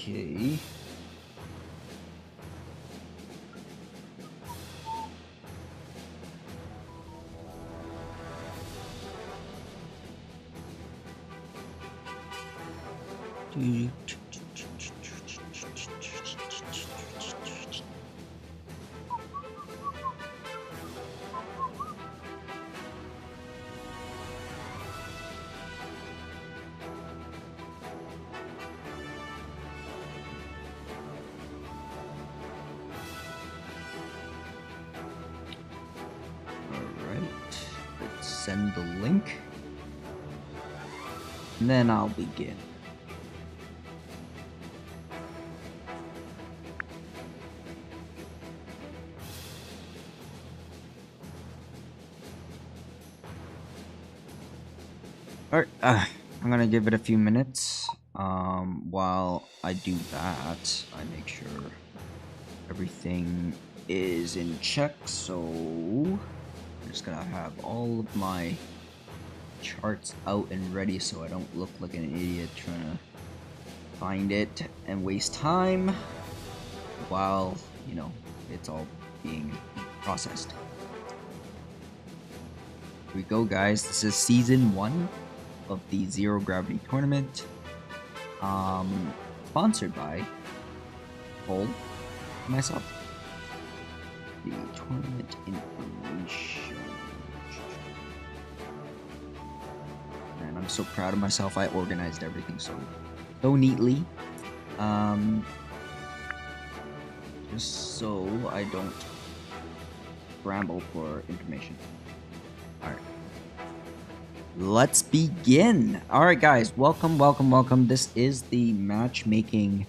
Okay. Let's send the link, and then I'll begin. Alright, I'm gonna give it a few minutes. While I do that, I make sure everything is in check, so I'm just gonna have all of my charts out and ready so I don't look like an idiot trying to find it and waste time while, you know, it's all being processed. Here we go, guys. This is season 1 of the Zero Gravity Tournament, sponsored by Cole and myself. The tournament information. Man, I'm so proud of myself. I organized everything so neatly. Just so I don't scramble for information. Alright. Let's begin. Alright, guys. Welcome. This is the matchmaking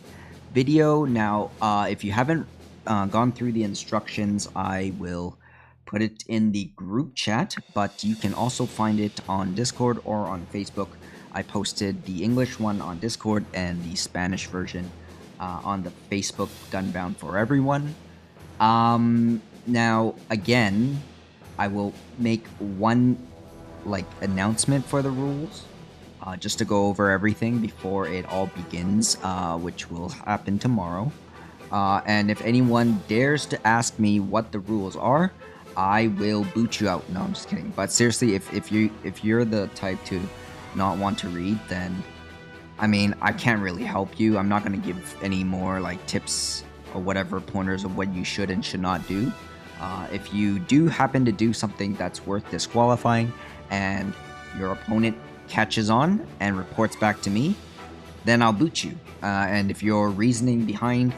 video. Now, if you haven't gone through the instructions, I will put it in the group chat, but you can also find it on Discord or on Facebook. I posted the English one on Discord and the Spanish version on the Facebook Gunboundm for everyone. Now, again, I will make one announcement for the rules, just to go over everything before it all begins, which will happen tomorrow. And if anyone dares to ask me what the rules are, I will boot you out. No, I'm just kidding. But seriously, if you're the type to not want to read, then I mean, I can't really help you. I'm not going to give any more tips or whatever pointers of what you should and should not do. If you do happen to do something that's worth disqualifying and your opponent catches on and reports back to me, then I'll boot you. And if your reasoning behind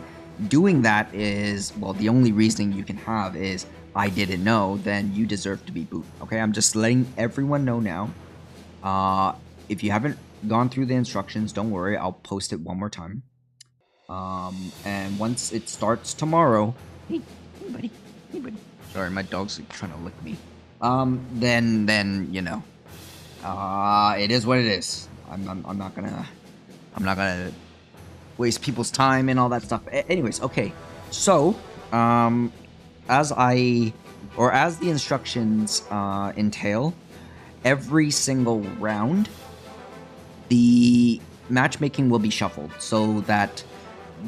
doing that is, well, the only reasoning you can have is I didn't know, then you deserve to be booted. Okay, I'm just letting everyone know now. If you haven't gone through the instructions, don't worry, I'll post it one more time. And once it starts tomorrow, hey buddy. Sorry, my dog's trying to lick me. Then you know, it is what it is. I'm not gonna waste people's time and all that stuff. Anyways, okay. So, as the instructions entail, every single round, the matchmaking will be shuffled so that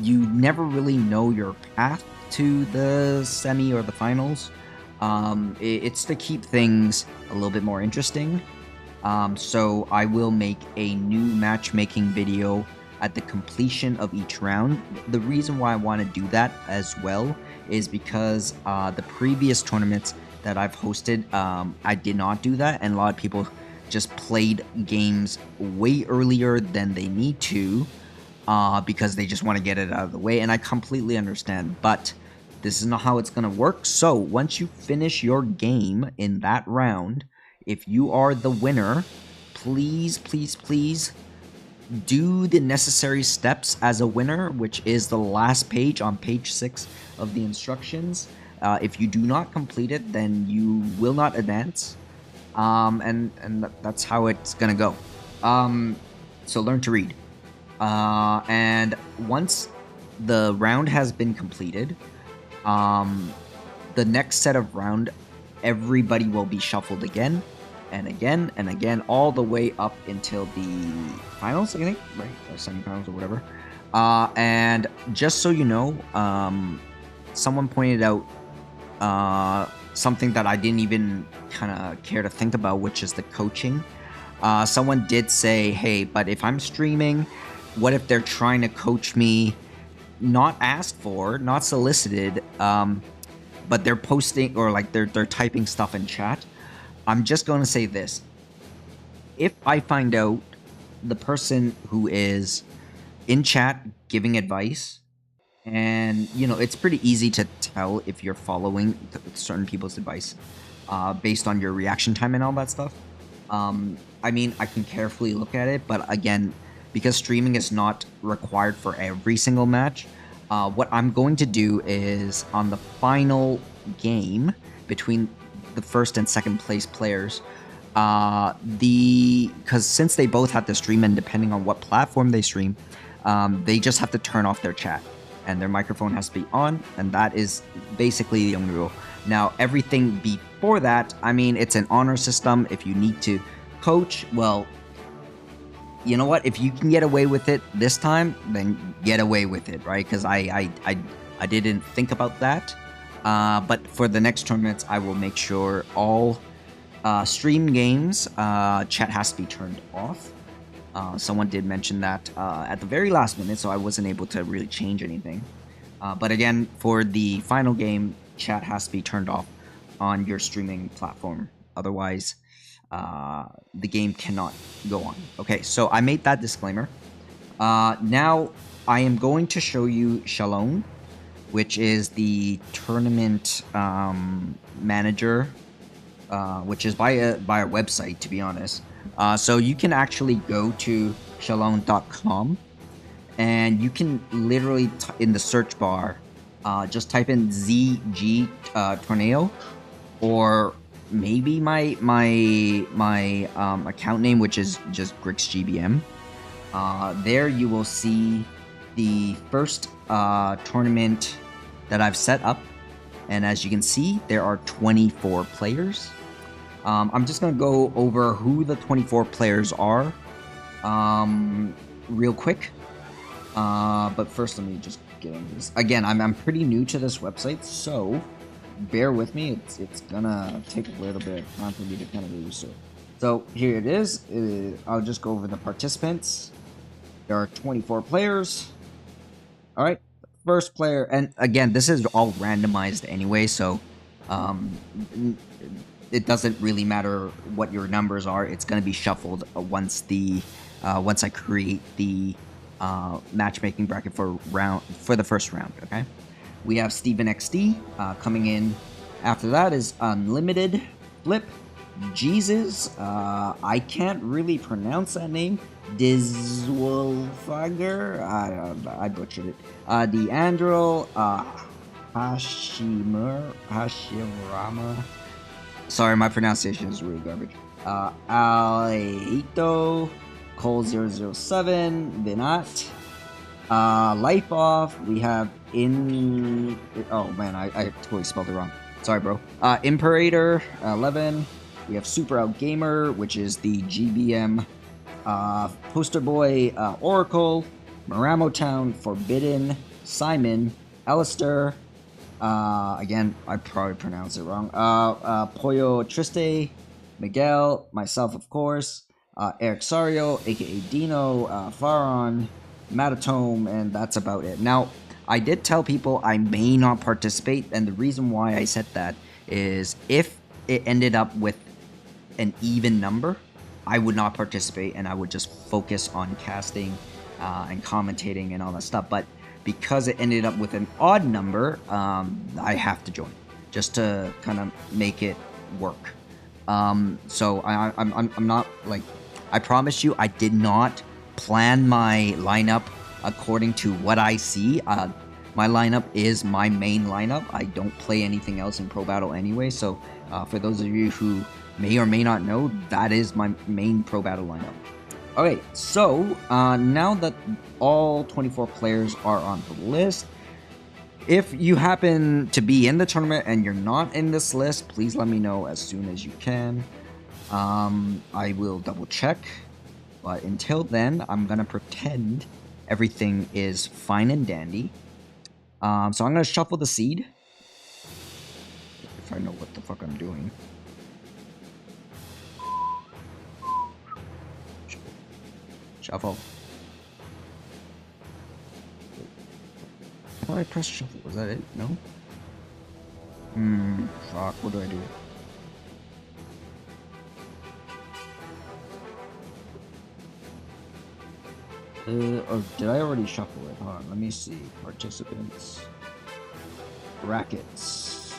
you never really know your path to the semi or the finals. It's to keep things a little bit more interesting. So I will make a new matchmaking video at the completion of each round. The reason why I want to do that as well is because the previous tournaments that I've hosted, I did not do that, and a lot of people just played games way earlier than they need to because they just want to get it out of the way, and I completely understand, but this is not how it's going to work. So once you finish your game in that round, if you are the winner, please do the necessary steps as a winner, which is the last page on page 6 of the instructions. If you do not complete it, then you will not advance. And that's how it's gonna go. So learn to read. And once the round has been completed, the next set of round, everybody will be shuffled again and again, all the way up until the finals, I think, right? Or semifinals or whatever. And just so you know, someone pointed out something that I didn't even kind of care to think about, which is the coaching. Someone did say, hey, but if I'm streaming, what if they're trying to coach me, not asked for, not solicited, but they're posting or like they're typing stuff in chat? I'm just going to say this. If I find out the person who is in chat giving advice, and you know, it's pretty easy to tell if you're following certain people's advice based on your reaction time and all that stuff. I mean, I can carefully look at it, but again, because streaming is not required for every single match, what I'm going to do is on the final game between the first and second place players, because since they both have to stream, and depending on what platform they stream, they just have to turn off their chat and their microphone has to be on, and that is basically the only rule. Now, everything before that, I mean, it's an honor system. If you need to coach, well, you know what? If you can get away with it this time, then get away with it, right? Because I didn't think about that. But for the next tournaments, I will make sure all stream games, chat has to be turned off. Someone did mention that at the very last minute, so I wasn't able to really change anything. But again, for the final game, chat has to be turned off on your streaming platform. Otherwise, the game cannot go on. Okay, so I made that disclaimer. Now, I am going to show you Shalom, which is the tournament manager, which is by a website, to be honest. So you can actually go to shalom.com and you can literally in the search bar just type in ZG torneo, or maybe my account name, which is just Griiix GBM. There you will see the first tournament that I've set up, and as you can see, there are 24 players. I'm just going to go over who the 24 players are real quick. But first, let me just get into this. Again, I'm pretty new to this website, so bear with me. It's going to take a little bit of time for me to kind of get used to it. So here it is. I'll just go over the participants. There are 24 players. All right. First player. And again, this is all randomized anyway, so it doesn't really matter what your numbers are. It's going to be shuffled once I create the matchmaking bracket for the first round. Okay, we have Steven XD coming in. After that is Unlimited, Flip, Jesus. I can't really pronounce that name. Dizwolfager. I butchered it. Deandro. Hashirama. Sorry, my pronunciation is really garbage. Aleito, Cole007, Vinat, Life Off. We have oh man, I totally spelled it wrong. Sorry, bro. Imperator 11. We have Super Out Gamer, which is the GBM. Poster Boy, Oracle, Maramo Town, Forbidden, Simon, Alistair. Again, I probably pronounced it wrong. Pollo Triste, Miguel, myself, of course, Eric Sario, aka Dino, Faron, Matatome, and that's about it. Now, I did tell people I may not participate, and the reason why I said that is if it ended up with an even number, I would not participate, and I would just focus on casting and commentating and all that stuff. But because it ended up with an odd number, I have to join just to kind of make it work. So I'm not like, I promise you, I did not plan my lineup according to what I see. My lineup is my main lineup. I don't play anything else in Pro Battle anyway. So for those of you who may or may not know, that is my main Pro Battle lineup. Okay, so now that all 24 players are on the list, if you happen to be in the tournament and you're not in this list, please let me know as soon as you can. I will double check, but until then, I'm gonna pretend everything is fine and dandy. So I'm gonna shuffle the seed. If I know what the fuck I'm doing. Shuffle. How do I press shuffle? Was that it? No? Fuck, what do I do? Or did I already shuffle it? Hold on, let me see. Participants. Brackets.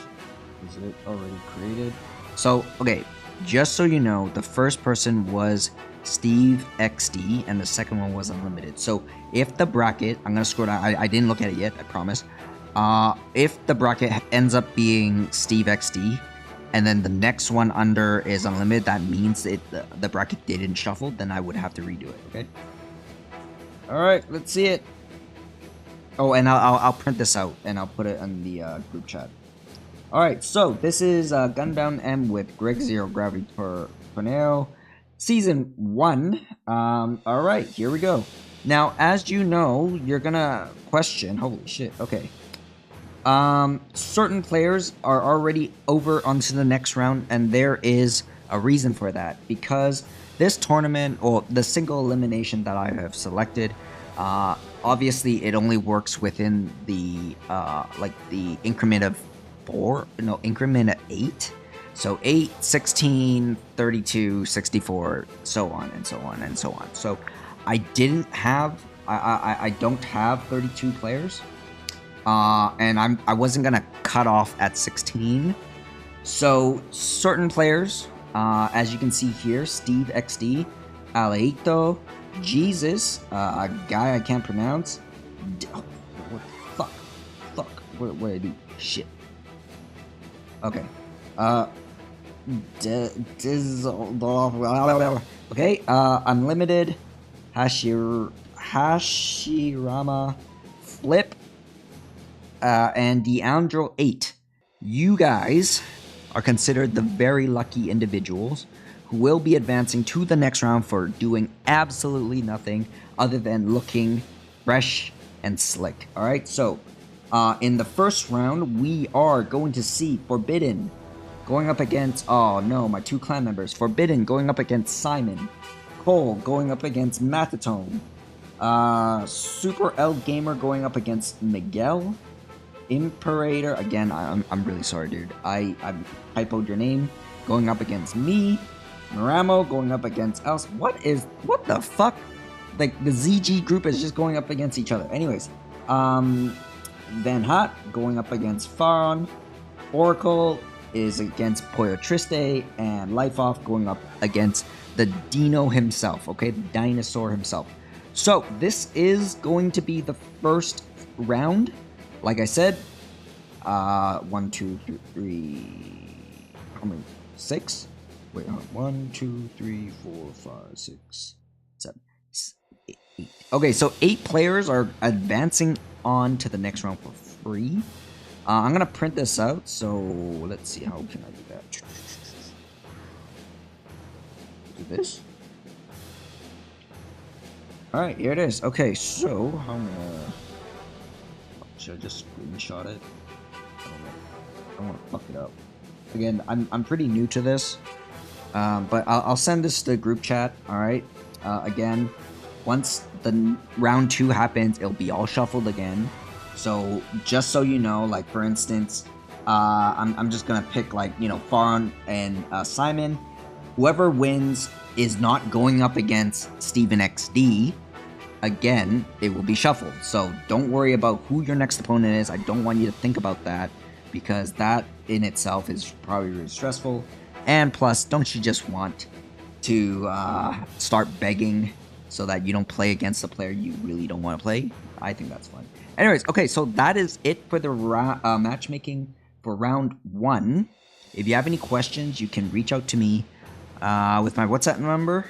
Is it already created? So, okay, just so you know, the first person was Steve XD, and the second one was Unlimited. So, if the bracket, I'm gonna scroll down, I didn't look at it yet, I promise. If the bracket ends up being Steve XD, and then the next one under is Unlimited, that means the bracket didn't shuffle, then I would have to redo it, okay? Alright, let's see it. Oh, and I'll print this out, and I'll put it in the group chat. Alright, so this is Gunboundm with Griiix Zero Gravity Torneo, Season 1. Alright, here we go. Now, as you know, you're gonna question, holy shit, okay. Certain players are already over onto the next round, and there is a reason for that, because this tournament, or the single elimination that I have selected, obviously it only works within the, like the increment of increment of 8. So 8, 16, 32, 64, so on and so on and so on. So I didn't have, I don't have 32 players. And I wasn't gonna cut off at 16. So certain players, as you can see here, Steve XD, Aleito, Jesus, a guy I can't pronounce. What the fuck? What did I do? Shit. Okay. Okay. Unlimited, Hashirama, Flip, and Deandro 8. You guys are considered the very lucky individuals who will be advancing to the next round for doing absolutely nothing other than looking fresh and slick. Alright, so in the first round, we are going to see Forbidden going up against, oh no, my 2 clan members. Forbidden going up against Simon. Cole going up against Mathatone. Super L Gamer going up against Miguel. Imperator, again, I'm really sorry, dude. I typoed your name. Going up against me. Maramo going up against Else. What the fuck? Like, the ZG group is just going up against each other. Anyways, Van Hot going up against Faron. Oracle is against Pollo Triste. And Life Off going up against the Dino himself, okay? The dinosaur himself. So, this is going to be the first round. Like I said, 1, 2, 3, how many? 6? Wait, 1, 2, 3, 4, 5, 6, 7, 8. Okay, so 8 players are advancing on to the next round for free. I'm gonna print this out, so let's see, how can I do that? Do this? Alright, here it is. Okay, so I'm gonna... Should I just screenshot it? I don't want to fuck it up. Again, I'm pretty new to this, but I'll send this to the group chat. All right. Again, once the round 2 happens, it'll be all shuffled again. So just so you know, like for instance, I'm just gonna pick, like, you know, Faron and Simon. Whoever wins is not going up against Steven XD. Again, it will be shuffled. So don't worry about who your next opponent is. I don't want you to think about that, because that in itself is probably really stressful. And plus, don't you just want to start begging so that you don't play against a player you really don't want to play? I think that's fun. Anyways, okay, so that is it for the matchmaking for round 1. If you have any questions, you can reach out to me with my WhatsApp number.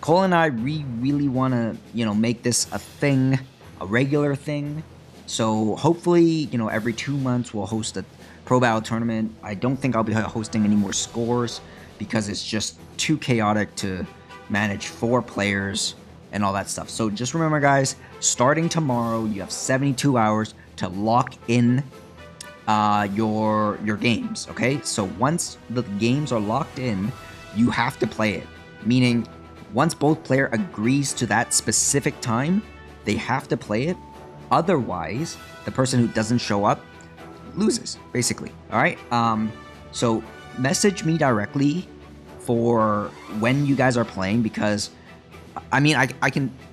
Cole and I really want to, you know, make this a thing, a regular thing. So hopefully, you know, every 2 months we'll host a Pro Battle tournament. I don't think I'll be hosting any more scores because it's just too chaotic to manage 4 players and all that stuff. So just remember, guys, starting tomorrow, you have 72 hours to lock in your games. Okay, so once the games are locked in, you have to play it. Meaning, once both player agrees to that specific time, they have to play it. Otherwise, the person who doesn't show up loses, basically. All right. So message me directly for when you guys are playing, because I mean,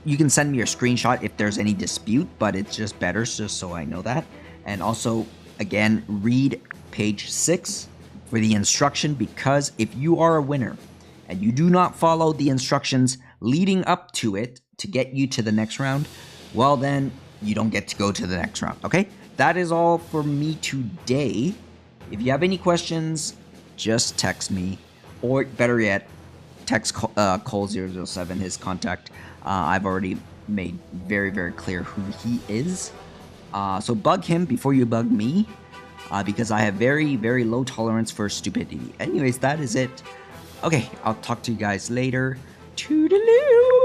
you can send me your screenshot if there's any dispute, but it's just better just so I know that. And also, again, read page 6 for the instruction, because if you are a winner and you do not follow the instructions leading up to it to get you to the next round, well then you don't get to go to the next round, okay? That is all for me today. If you have any questions, just text me, or better yet, text Cole007, his contact. I've already made very, very clear who he is. So bug him before you bug me, because I have very, very low tolerance for stupidity. Anyways, that is it. Okay, I'll talk to you guys later. Toodaloo!